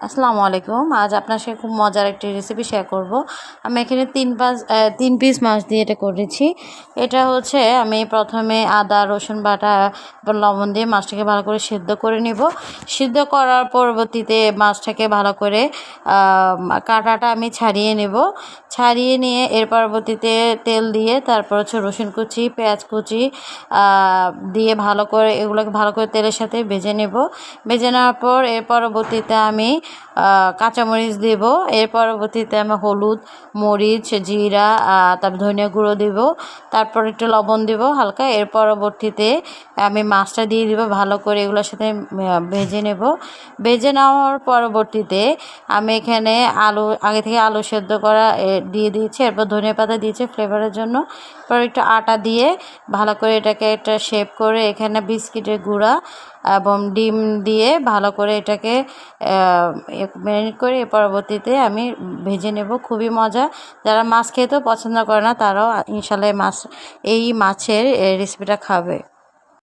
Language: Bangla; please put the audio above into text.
আসসালামু আলাইকুম। আজ আপনার সাথে খুব মজার একটি রেসিপি শেয়ার করব। আমি এখানে 3 পিস মাছ দিয়ে এটা করেছি। এটা হচ্ছে আমি প্রথমে আদা রসুন বাটা এবং লবণ দিয়ে মাছটাকে ভালো করে সিদ্ধ করে নিব। সিদ্ধ করার পরবর্তীতে মাছটাকে ভালো করে কাঁটাটা আমি ছাড়িয়ে নেব। ছাড়িয়ে নিয়ে এর পরবর্তীতে তেল দিয়ে তারপর হচ্ছে রসুন কুচি পেঁয়াজ কুচি দিয়ে এগুলোকে ভালো করে তেলের সাথে ভেজে নেব। ভেজে নেওয়ার পর এর পরবর্তীতে আমি কাঁচামরিচ দেব। এর পরবর্তীতে আমি হলুদ মরিচ জিরা তারপর ধনিয়া গুঁড়ো দেব। তারপর একটু লবণ দেব হালকা। এর পরবর্তীতে আমি মাছটা দিয়ে দিব, ভালো করে এগুলোর সাথে ভেজে নেব। ভেজে নেওয়ার পরবর্তীতে আমি এখানে আগে থেকে আলু সেদ্ধ করা দিয়ে দিয়েছি। এরপর ধনিয়া পাতা দিয়েছি ফ্লেভারের জন্য। পর একটু আটা দিয়ে ভালো করে এটাকে একটা শেপ করে এখানে বিস্কিটের গুঁড়া এবং ডিম দিয়ে ভালো করে এটাকে ম্যারিনেট করে এর পরবর্তীতে আমি ভেজে নেব। খুবই মজা। যারা মাছ খেতেও পছন্দ করে না তারাও ইনশাল্লাহ এই মাছের রেসিপিটা খাবে।